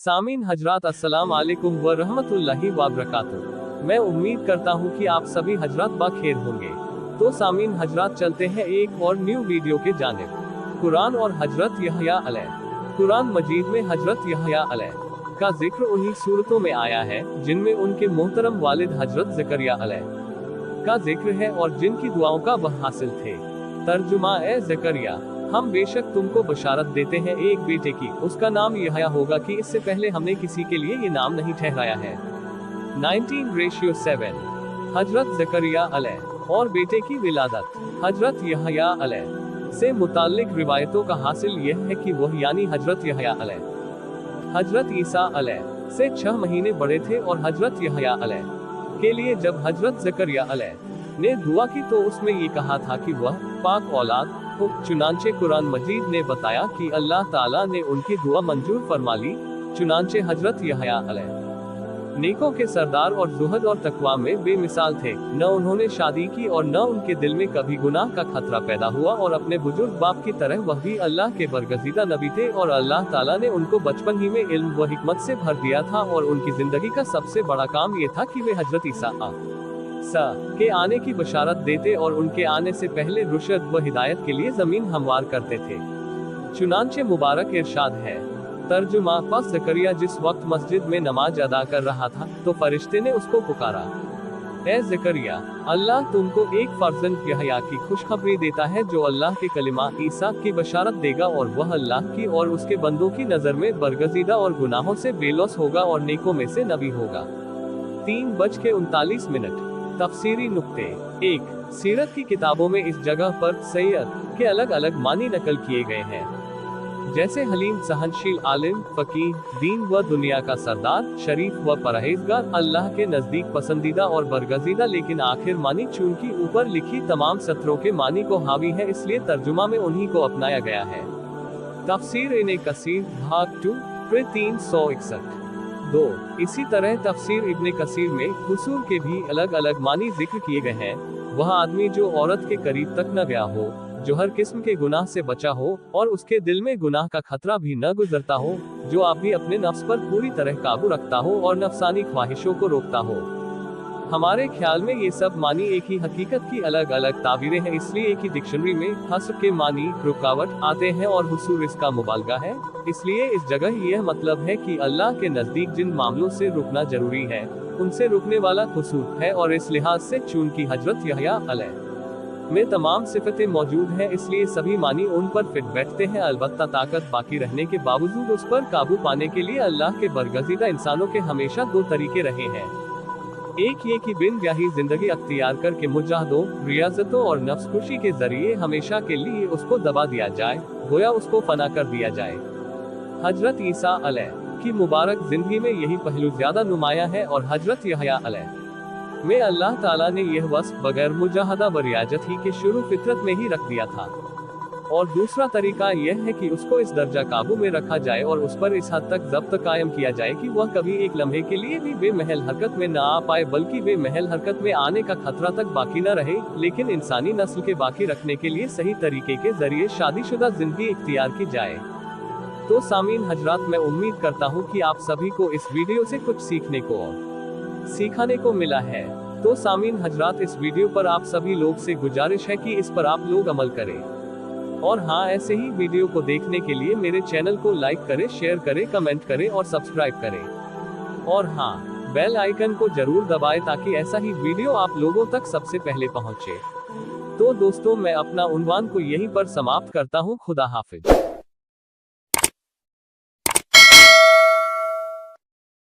सामीन हजरात अस्सलाम वालेकुम व रहमतुल्लाहि व बरकातुहू। मैं उम्मीद करता हूँ कि आप सभी हजरात बखैर होंगे। तो सामीन हजरात चलते हैं एक और न्यू वीडियो के जानिब। कुरान और हजरत यहया अलैह। कुरान मजीद में हजरत यहया अलैह का जिक्र उन्हीं सूरतों में आया है जिनमें उनके मोहतरम वालिद हजरत ज़करिया अलैह का जिक्र है और जिनकी दुआओं का वह हासिल थे। तर्जुमा, ए ज़करिया, हम बेशक तुमको बशारत देते हैं एक बेटे की, उसका नाम यहया होगा कि इससे पहले हमने किसी के लिए ये नाम नहीं ठहराया है। 19:7। हजरत ज़करिया अलैह और बेटे की विलादत। हजरत यहया अलैह से मुताल्लिक रिवायतों का हासिल यह है कि वह यानी हजरत यहया अलैह हजरत ईसा अलैह से 6 महीने बड़े थे और हजरत यहया अलैह के लिए जब हजरत ज़करिया अलैह ने दुआ की तो उसमें ये कहा था कि वह पाक औलाद हो। चुनांचे कुरान मजीद ने बताया कि अल्लाह ताला ने उनकी दुआ मंजूर फरमा ली। चुनांचे हजरत यहया अलैह नेकों के सरदार और जुहद और तकवा में बेमिसाल थे। न उन्होंने शादी की और न उनके दिल में कभी गुनाह का खतरा पैदा हुआ और अपने बुजुर्ग बाप की तरह वह भी अल्लाह के बरगजीदा नबी थे और अल्लाह ताला ने उनको बचपन ही में इल्म व हिकमत से भर दिया था और उनकी जिंदगी का सबसे बड़ा काम ये था कि वे हजरत ईसा के आने की बशारत देते और उनके आने से पहले रुशद व हिदायत के लिए जमीन हमवार करते थे। चुनांचे मुबारक इरशाद है। तर्जुमा, बस ज़करिया जिस वक्त मस्जिद में नमाज अदा कर रहा था तो फरिश्ते ने उसको पुकारा, ए ज़करिया, अल्लाह तुमको एक फर्जंद यहया की खुशखबरी देता है जो अल्लाह के कलिमा ईसा की बशारत देगा और वह अल्लाह की और उसके बंदों की नज़र में बरगजीदा और गुनाहों से बेलौस होगा और नेकों में से नबी होगा। 3:39। तफसीरी नुक्ते। 1। सीरत की किताबों में इस जगह पर सैयद के अलग अलग मानी नकल किए गए हैं, जैसे हलीम, सहनशील, आलिम, फकीह, दीन व दुनिया का सरदार, शरीफ व परहेजगार, अल्लाह के नजदीक पसंदीदा और बरगजीदा। लेकिन आखिर मानी चूंकि ऊपर लिखी तमाम सत्रों के मानी को हावी है इसलिए तर्जुमा में उन्हीं को अपनाया गया है। तफसीर इब्न कसीर भाग 2 361। 2। इसी तरह तफसीर इब्न कसीर में हुसूर के भी अलग अलग मानी जिक्र किए गए हैं। वह आदमी जो औरत के करीब तक न गया हो, जो हर किस्म के गुनाह से बचा हो और उसके दिल में गुनाह का खतरा भी न गुजरता हो, जो आप भी अपने नफ्स पर पूरी तरह काबू रखता हो और नफसानी ख्वाहिशों को रोकता हो। हमारे ख्याल में ये सब मानी एक ही हकीकत की अलग अलग ताबीरें हैं, इसलिए एक ही डिक्शनरी में हस्र के मानी रुकावट आते हैं और हुसूर इसका मुबालगा है। इसलिए इस जगह यह मतलब है कि अल्लाह के नजदीक जिन मामलों से रुकना जरूरी है उनसे रुकने वाला हुसूर है और इस लिहाज से चूंकि हजरत यहया अलैह में तमाम सिफतें मौजूद हैं इसलिए सभी मानी उन पर फिट बैठते हैं। अलबत्ता ताकत बाकी रहने के बावजूद उस पर काबू पाने के लिए अल्लाह के बरगजीदा इंसानों के हमेशा 2 तरीके रहे हैं। एक ये कि बिन ब्याही जिंदगी अख्तियार करके मुजाहदों, रियाजतों और नफ्स खुशी के जरिए हमेशा के लिए उसको दबा दिया जाए, गोया उसको फना कर दिया जाए। हजरत ईसा अलैह की मुबारक जिंदगी में यही पहलू ज्यादा नुमाया है और हजरत यहया अलैह में अल्लाह ताला ने यह वस्फ बगैर मुजाहदा व रियाजत ही के शुरू फितरत में ही रख दिया था। और दूसरा तरीका यह है कि उसको इस दर्जा काबू में रखा जाए और उस पर इस हद तक जब्त कायम किया जाए कि वह कभी एक लम्हे के लिए भी बेमहल हरकत में न आ पाए, बल्कि बेमहल हरकत में आने का खतरा तक बाकी न रहे। लेकिन इंसानी नस्ल के बाकी रखने के लिए सही तरीके के जरिए शादीशुदा जिंदगी इख्तियार की जाए। तो सामीन हजरात, मैं उम्मीद करता हूँ कि आप सभी को इस वीडियो से कुछ सीखने को और सिखाने को मिला है। तो सामीन हजरात, इस वीडियो पर आप सभी लोग से गुजारिश है कि इस पर आप लोग अमल करें और हाँ, ऐसे ही वीडियो को देखने के लिए मेरे चैनल को लाइक करें, शेयर करें, कमेंट करें और सब्सक्राइब करें और हाँ, बेल आइकन को जरूर दबाएं ताकि ऐसा ही वीडियो आप लोगों तक सबसे पहले पहुंचे। तो दोस्तों, मैं अपना उन्वान को यहीं पर समाप्त करता हूं। खुदा हाफिज।